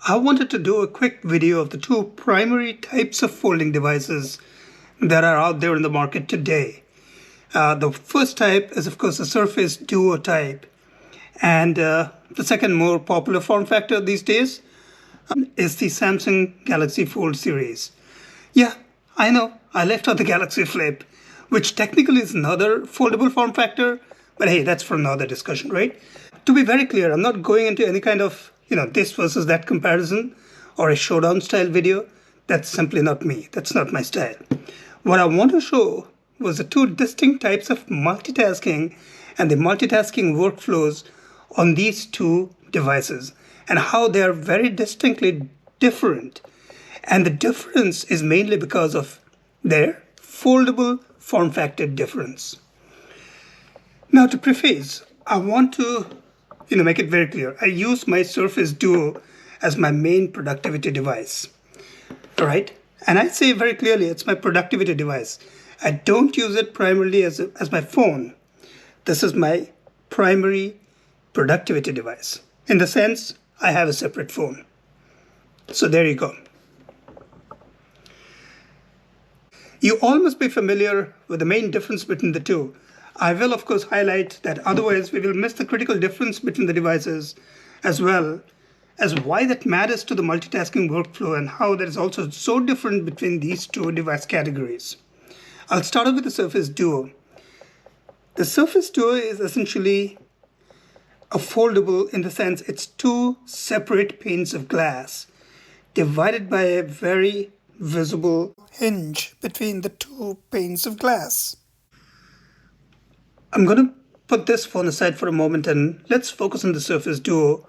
I wanted to do a quick video of the two primary types of folding devices that are out there in the market today. The first type is, of course, the Surface Duo type. And the second more popular form factor these days is the Samsung Galaxy Fold series. Yeah, I know, I left out the Galaxy Flip, which technically is another foldable form factor, but hey, that's for another discussion, right? To be very clear, I'm not going into any kind of, this versus that comparison or a showdown style video. That's simply not me. That's not my style. What I want to show was the two distinct types of multitasking and the multitasking workflows on these two devices and how they are very distinctly different. And the difference is mainly because of their foldable form factor difference. Now, to preface, I want to make it very clear. I use my Surface Duo as my main productivity device. All right? And I say very clearly it's my productivity device. I don't use it primarily as my phone. This is my primary productivity device. In the sense, I have a separate phone. So there you go. You all must be familiar with the main difference between the two. I will, of course, highlight that otherwise we will miss the critical difference between the devices, as well as why that matters to the multitasking workflow and how that is also so different between these two device categories. I'll start off with the Surface Duo. The Surface Duo is essentially a foldable in the sense it's two separate panes of glass divided by a very visible hinge between the two panes of glass. I'm going to put this phone aside for a moment and let's focus on the Surface Duo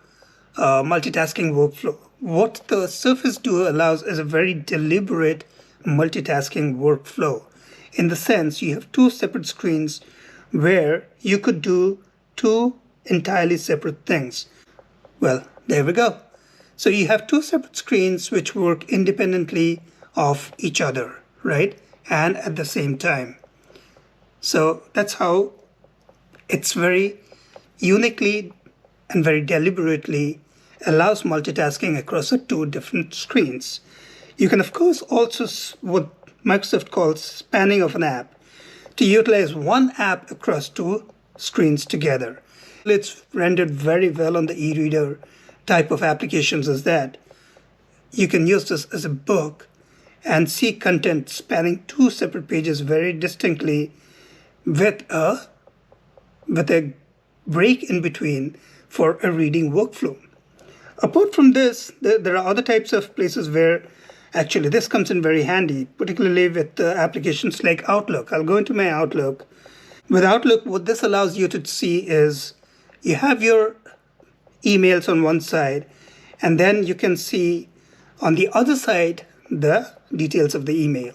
multitasking workflow. What the Surface Duo allows is a very deliberate multitasking workflow. In the sense, you have two separate screens where you could do two entirely separate things. Well, there we go. So you have two separate screens which work independently of each other, right? And at the same time. So that's how it's very uniquely and very deliberately allows multitasking across the two different screens. You can, of course, also what Microsoft calls spanning of an app to utilize one app across two screens together. It's rendered very well on the e-reader type of applications as that. You can use this as a book and see content spanning two separate pages very distinctly with a break in between for a reading workflow. Apart from this, there are other types of places where actually this comes in very handy, particularly with applications like Outlook. I'll go into my Outlook. With Outlook, what this allows you to see is you have your emails on one side, and then you can see on the other side the details of the email.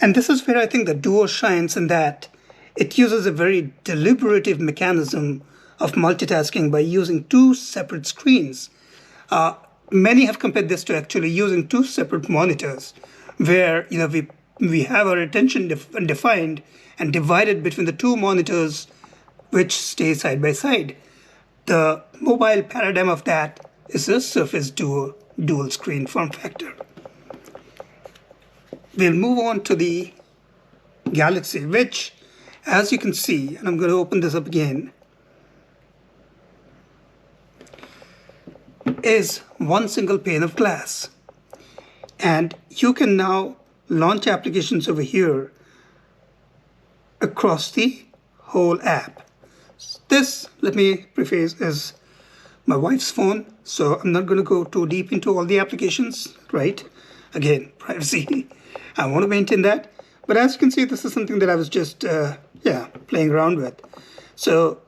And this is where I think the Duo shines in that it uses a very deliberative mechanism of multitasking by using two separate screens. Many have compared this to actually using two separate monitors, where we have our attention defined and divided between the two monitors which stay side by side. The mobile paradigm of that is the Surface Duo dual screen form factor. We'll move on to the Galaxy, which, as you can see, and I'm going to open this up again, is one single pane of glass. And you can now launch applications over here across the whole app. This, let me preface, is my wife's phone, so I'm not going to go too deep into all the applications, right? Again, privacy. I want to maintain that. But as you can see, this is something that I was just, playing around with. So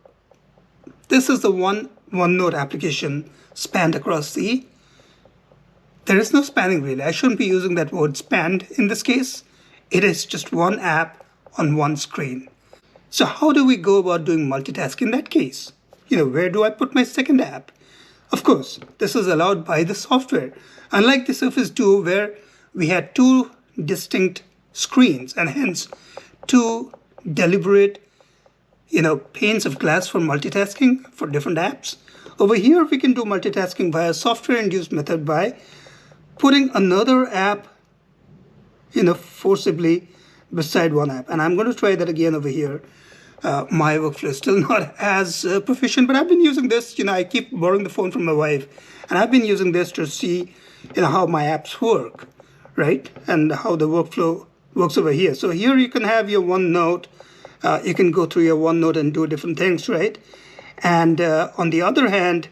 this is the OneNote application spanned across there is no spanning really. I shouldn't be using that word spanned in this case. It is just one app on one screen. So how do we go about doing multitasking in that case? Where do I put my second app? Of course, this is allowed by the software. Unlike the Surface Duo, where we had two distinct screens and hence two deliberate panes of glass for multitasking for different apps. Over here, we can do multitasking via software-induced method by putting another app, forcibly beside one app. And I'm going to try that again over here. My workflow is still not as proficient, but I've been using this. I keep borrowing the phone from my wife, and I've been using this to see, how my apps work, right? And how the workflow works over here. So here you can have your OneNote. You can go through your OneNote and do different things, right? And on the other hand,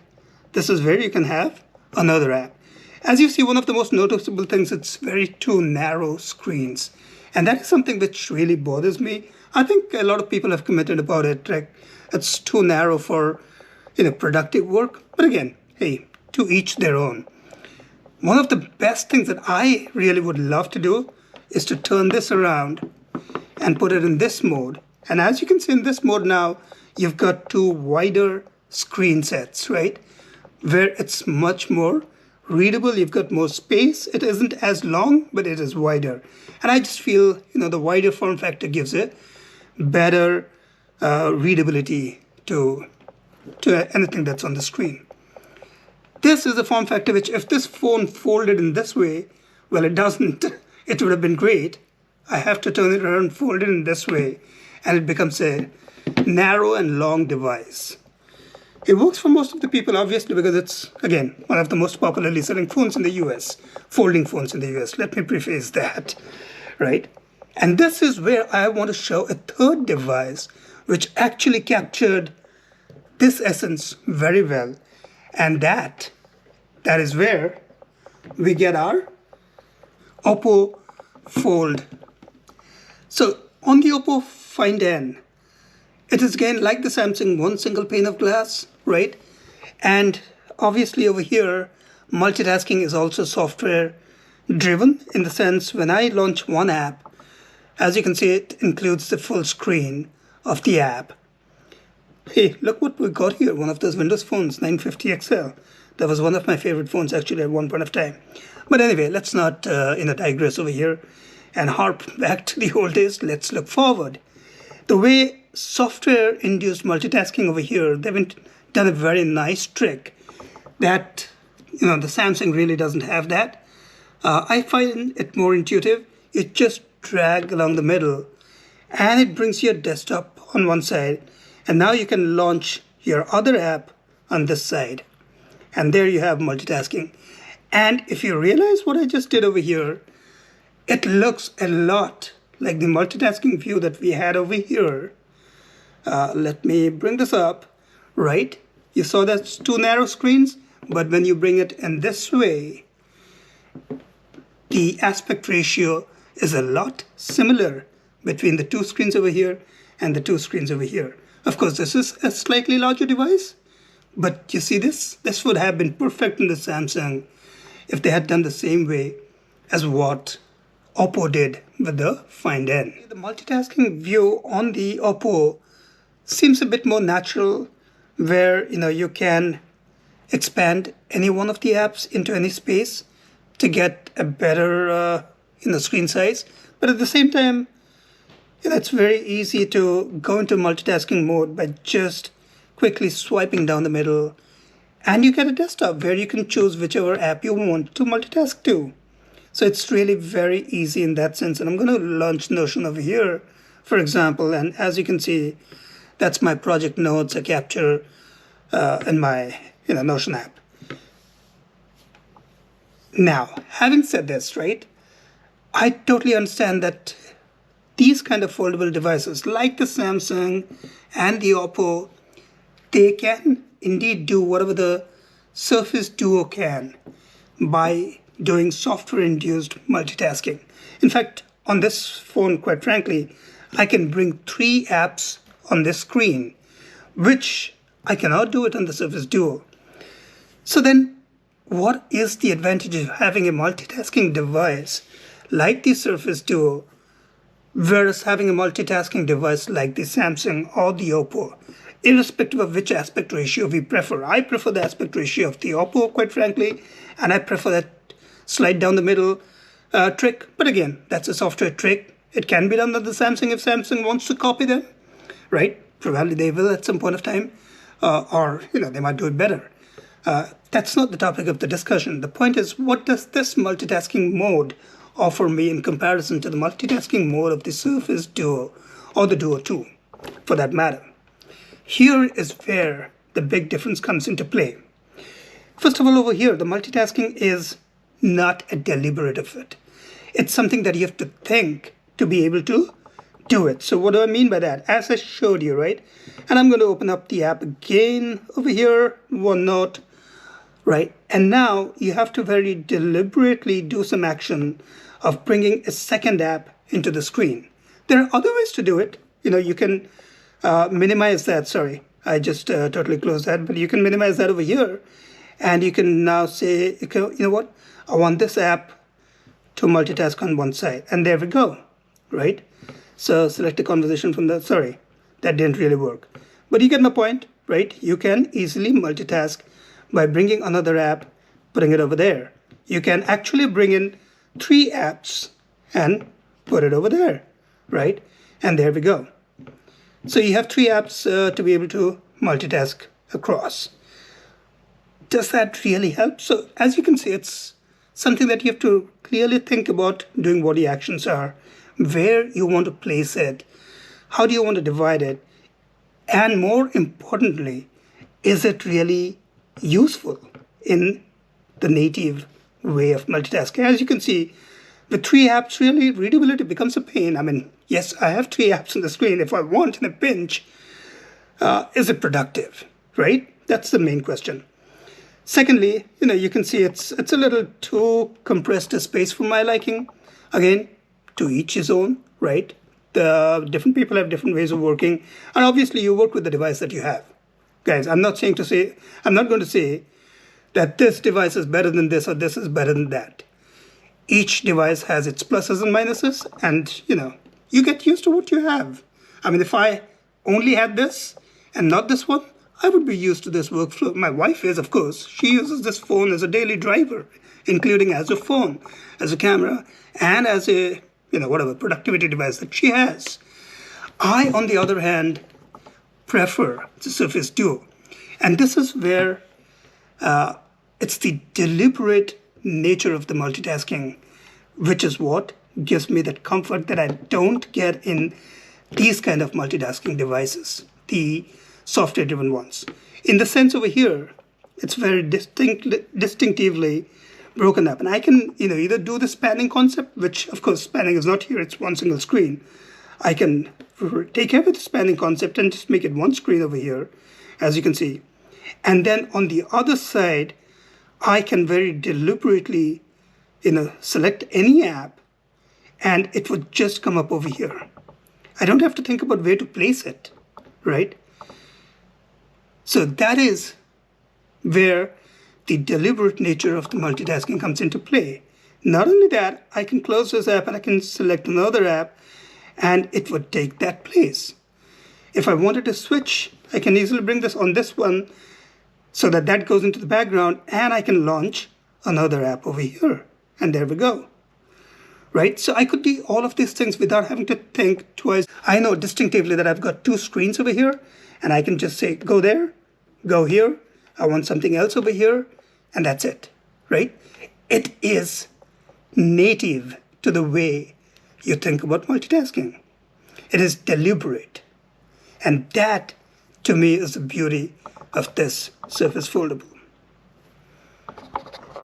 this is where you can have another app. As you see, one of the most noticeable things, it's very two narrow screens. And that is something which really bothers me. I think a lot of people have commented about it. Like, it's too narrow for productive work. But again, hey, to each their own. One of the best things that I really would love to do is to turn this around and put it in this mode. And as you can see in this mode now, you've got two wider screen sets, right? Where it's much more readable. You've got more space. It isn't as long, but it is wider. And I just feel, the wider form factor gives it better readability to anything that's on the screen. This is a form factor which, if this phone folded in this way, well, it doesn't. It would have been great. I have to turn it around, fold it in this way, and it becomes a narrow and long device. It works for most of the people, obviously, because it's, again, one of the most popularly selling phones in the US, folding phones in the US. Let me preface that, right? And this is where I want to show a third device which actually captured this essence very well. And that is where we get our Oppo Fold. So on the Oppo Find N, it is again like the Samsung, one single pane of glass, right? And obviously over here, multitasking is also software driven, in the sense when I launch one app, as you can see, it includes the full screen of the app. Hey, look what we got here, one of those Windows phones, 950 XL. That was one of my favorite phones actually at one point of time. But anyway, let's not digress over here and harp back to the old days. Let's look forward. The way software-induced multitasking over here, they've done a very nice trick that, the Samsung really doesn't have that. I find it more intuitive. You just drag along the middle and it brings your desktop on one side. And now you can launch your other app on this side. And there you have multitasking. And if you realize what I just did over here, it looks a lot like the multitasking view that we had over here. Let me bring this up, right? You saw that's two narrow screens, but when you bring it in this way, the aspect ratio is a lot similar between the two screens over here and the two screens over here. Of course, this is a slightly larger device, but you see this? This would have been perfect in the Samsung if they had done the same way as what Oppo did with the Find N. The multitasking view on the Oppo seems a bit more natural, where you can expand any one of the apps into any space to get a better screen size. But at the same time, it's very easy to go into multitasking mode by just quickly swiping down the middle, and you get a desktop where you can choose whichever app you want to multitask to. So it's really very easy in that sense. And I'm going to launch Notion over here, for example. And as you can see, that's my project notes I capture in my Notion app. Now, having said this, right, I totally understand that these kind of foldable devices like the Samsung and the Oppo, they can indeed do whatever the Surface Duo can by doing software-induced multitasking. In fact, on this phone, quite frankly, I can bring 3 apps on this screen, which I cannot do it on the Surface Duo. So then, what is the advantage of having a multitasking device like the Surface Duo whereas having a multitasking device like the Samsung or the Oppo? Irrespective of which aspect ratio we prefer. I prefer the aspect ratio of the Oppo, quite frankly, and I prefer that slide down the middle trick. But again, that's a software trick. It can be done on the Samsung if Samsung wants to copy them, right? Probably they will at some point of time. or they might do it better. That's not the topic of the discussion. The point is, what does this multitasking mode offer me in comparison to the multitasking mode of the Surface Duo or the Duo 2, for that matter? Here is where the big difference comes into play. First of all, over here, the multitasking is not a deliberate effort. It's something that you have to think to be able to do it. So what do I mean by that? As I showed you, right? And I'm going to open up the app again over here, OneNote, right? And now you have to very deliberately do some action of bringing a second app into the screen. There are other ways to do it. You can minimize that. Sorry, I just totally closed that. But you can minimize that over here. And you can now say, you know what? I want this app to multitask on one side. And there we go, right? So select a conversation from the, sorry, that didn't really work. But you get my point, right? You can easily multitask by bringing another app, putting it over there. You can actually bring in 3 apps and put it over there, right? And there we go. So you have 3 apps to be able to multitask across. Does that really help? So as you can see, it's something that you have to clearly think about doing what the actions are, where you want to place it, how do you want to divide it, and more importantly, is it really useful in the native way of multitasking? As you can see, with 3 apps, really, readability becomes a pain. I mean, yes, I have 3 apps on the screen. If I want in a pinch, is it productive, right? That's the main question. Secondly, you can see it's a little too compressed a space for my liking. Again, to each his own, right? The different people have different ways of working. And obviously, you work with the device that you have. Guys, I'm not going to say that this device is better than this or this is better than that. Each device has its pluses and minuses, and you get used to what you have. I mean, if I only had this and not this one, I would be used to this workflow. My wife is, of course. She uses this phone as a daily driver, including as a phone, as a camera, and as a, whatever productivity device that she has. I, on the other hand, prefer the Surface Duo. And this is where it's the deliberate nature of the multitasking, which is what gives me that comfort that I don't get in these kind of multitasking devices, the software-driven ones. In the sense over here, it's very distinctively broken up. And I can either do the spanning concept, which of course spanning is not here, it's one single screen. I can take care of the spanning concept and just make it one screen over here, as you can see. And then on the other side, I can very deliberately select any app and it would just come up over here. I don't have to think about where to place it, right? So that is where the deliberate nature of the multitasking comes into play. Not only that, I can close this app and I can select another app and it would take that place. If I wanted to switch, I can easily bring this on this one so that that goes into the background and I can launch another app over here. And there we go. Right? So I could do all of these things without having to think twice. I know distinctively that I've got 2 screens over here and I can just say, go there, go here. I want something else over here. And that's it. Right? It is native to the way you think about multitasking. It is deliberate. And that, to me, is the beauty of this Surface Foldable.